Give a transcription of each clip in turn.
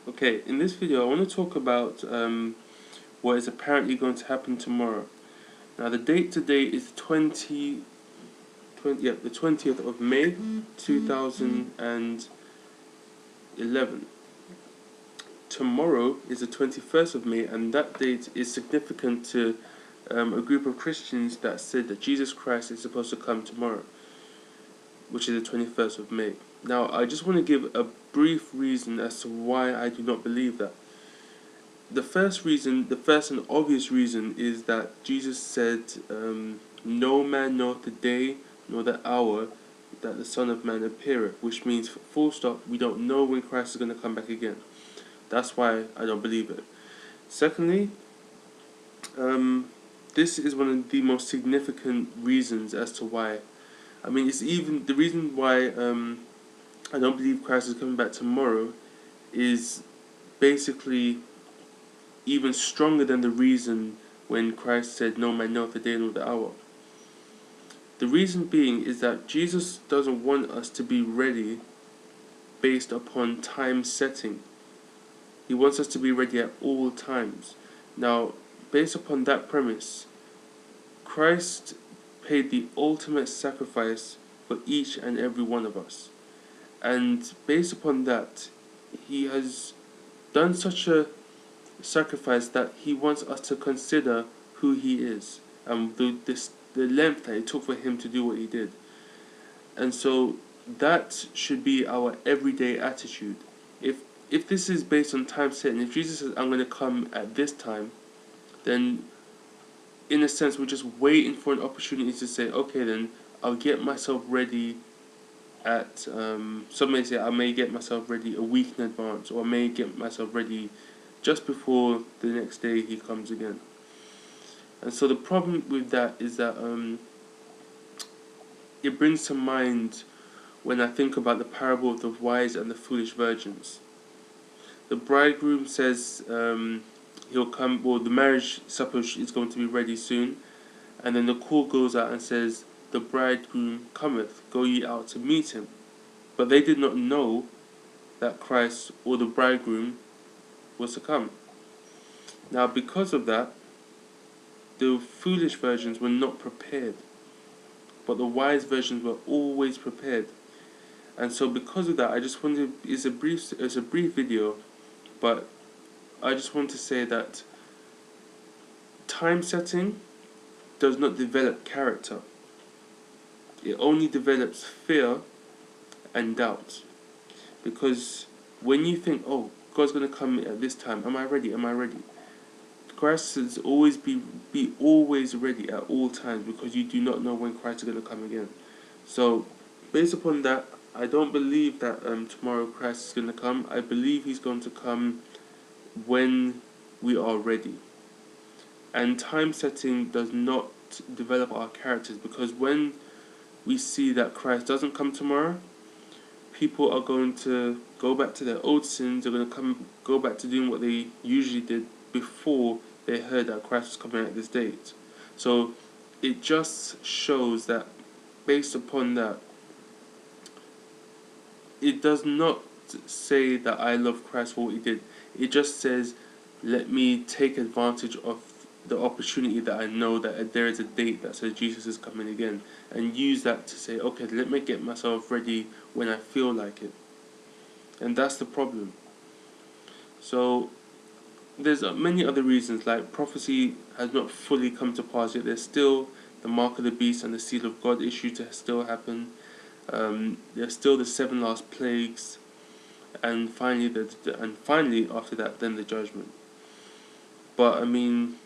Okay, in this video I want to talk about what is apparently going to happen tomorrow. Now the date today is the 20th of May 2011. Tomorrow is the 21st of May, and that date is significant to a group of Christians that said that Jesus Christ is supposed to come tomorrow, which is the 21st of May. Now I just want to give a brief reason as to why I do not believe that. The first and obvious reason is that Jesus said, no man knoweth the day nor the hour that the Son of Man appeareth, which means, full stop, we don't know when Christ is going to come back again. That's why I don't believe it. Secondly, this is one of the most significant reasons as to why. I mean, it's even the reason why I don't believe Christ is coming back tomorrow is basically even stronger than the reason when Christ said, no man knoweth the day nor the hour. The reason being is that Jesus doesn't want us to be ready based upon time setting. He wants us to be ready at all times. Now, based upon that premise, Christ paid the ultimate sacrifice for each and every one of us. And based upon that, he has done such a sacrifice that he wants us to consider who he is and the length that it took for him to do what he did. And so that should be our everyday attitude. If this is based on time setting, if Jesus says, I'm going to come at this time, then in a sense we're just waiting for an opportunity to say, okay, then I'll get myself ready at some may say I may get myself ready a week in advance, or I may get myself ready just before the next day he comes again. And so the problem with that is that it brings to mind when I think about the parable of the wise and the foolish virgins. The bridegroom says he'll come, well, the marriage supper is going to be ready soon, and then the call goes out and says, the bridegroom cometh, go ye out to meet him. But they did not know that Christ or the bridegroom was to come. Now, because of that, the foolish virgins were not prepared, but the wise virgins were always prepared. And so, because of that, I just wanted, it's a brief video, but I just want to say that time setting does not develop character. It only develops fear and doubt. Because when you think, oh, God's going to come at this time, am I ready? Am I ready? Christ says always be always ready at all times, because you do not know when Christ is going to come again. So, based upon that, I don't believe that tomorrow Christ is going to come. I believe he's going to come when we are ready. And time setting does not develop our characters, because when we see that Christ doesn't come tomorrow, people are going to go back to their old sins. They're going to go back to doing what they usually did before they heard that Christ was coming at this date. So it just shows that, based upon that, it does not say that I love Christ for what he did. It just says, let me take advantage of the opportunity that I know that there is a date that says Jesus is coming again, and use that to say, okay, let me get myself ready when I feel like it. And that's the problem. So there's many other reasons, like prophecy has not fully come to pass yet. There's still the mark of the beast and the seal of God issue to still happen. There's still the 7 last plagues, and finally after that, then the judgment. But I mean,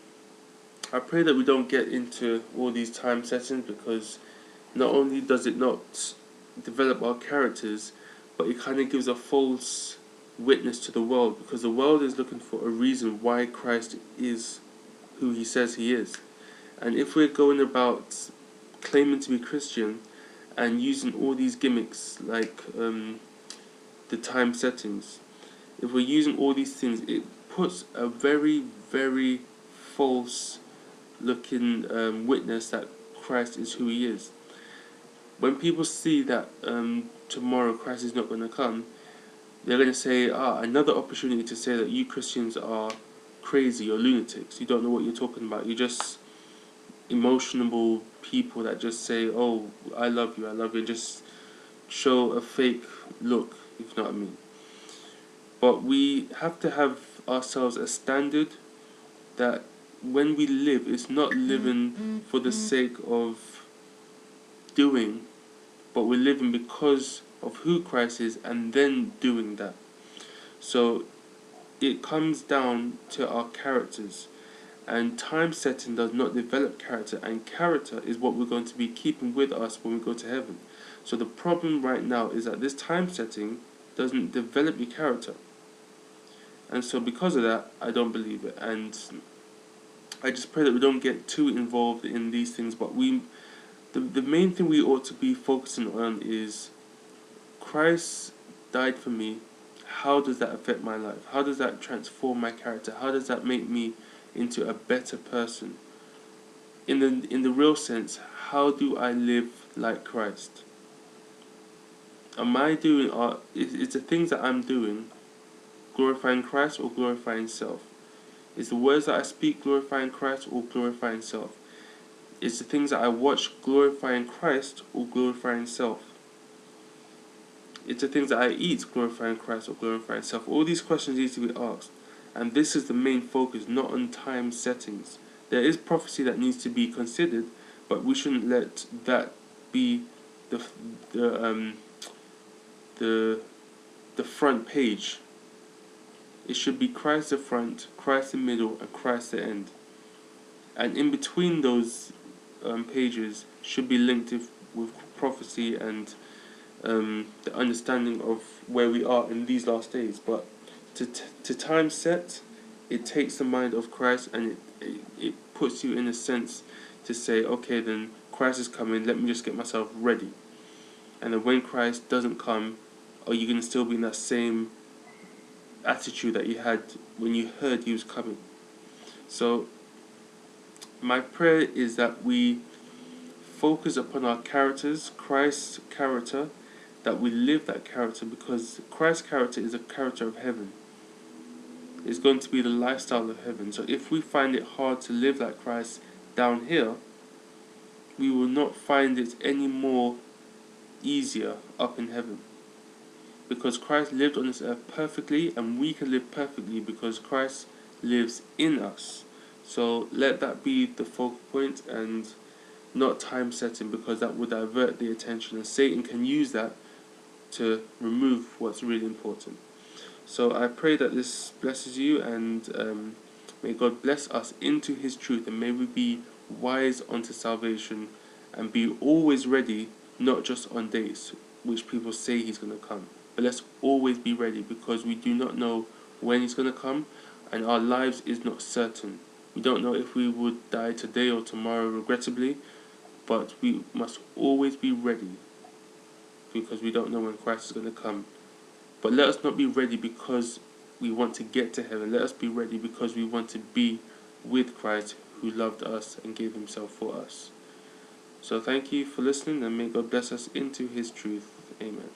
I pray that we don't get into all these time settings, because not only does it not develop our characters, but it kind of gives a false witness to the world, because the world is looking for a reason why Christ is who he says he is. And if we're going about claiming to be Christian and using all these gimmicks like the time settings, if we're using all these things, it puts a very, very false looking witness that Christ is who he is. When people see that tomorrow Christ is not going to come, they're going to say, another opportunity to say that you Christians are crazy or lunatics. You don't know what you're talking about. You're just emotional people that just say, oh, I love you, and just show a fake look, if you know what I mean. But we have to have ourselves a standard that when we live, it's not living for the sake of doing, but we're living because of who Christ is and then doing that. So it comes down to our characters, and time setting does not develop character, and character is what we're going to be keeping with us when we go to heaven. So the problem right now is that this time setting doesn't develop your character, and so because of that, I don't believe it. And I just pray that we don't get too involved in these things, but the main thing we ought to be focusing on is Christ died for me. How does that affect my life? How does that transform my character? How does that make me into a better person? In the real sense, how do I live like Christ? Am I doing, is the things that I'm doing glorifying Christ or glorifying self? Is the words that I speak glorifying Christ or glorifying self? Is the things that I watch glorifying Christ or glorifying self? Is the things that I eat glorifying Christ or glorifying self? All these questions need to be asked. And this is the main focus, not on time settings. There is prophecy that needs to be considered, but we shouldn't let that be the front page. It should be Christ the front, Christ the middle, and Christ the end. And in between those pages should be linked with prophecy and the understanding of where we are in these last days. But to time set, it takes the mind of Christ, and it puts you in a sense to say, okay, then Christ is coming, let me just get myself ready. And then when Christ doesn't come, are you going to still be in that same attitude that you had when you heard he was coming? So my prayer is that we focus upon our characters, Christ's character, that we live that character, because Christ's character is a character of heaven. It's going to be the lifestyle of heaven. So if we find it hard to live like Christ down here, we will not find it any more easier up in heaven. Because Christ lived on this earth perfectly, and we can live perfectly because Christ lives in us. So let that be the focal point and not time setting, because that will divert the attention, and Satan can use that to remove what's really important. So I pray that this blesses you, and may God bless us into his truth, and may we be wise unto salvation and be always ready, not just on dates which people say he's going to come, but let's always be ready, because we do not know when he's going to come, and our lives is not certain. We don't know if we would die today or tomorrow, regrettably, but we must always be ready, because we don't know when Christ is going to come. But let us not be ready because we want to get to heaven. Let us be ready because we want to be with Christ, who loved us and gave himself for us. So thank you for listening, and may God bless us into his truth. Amen.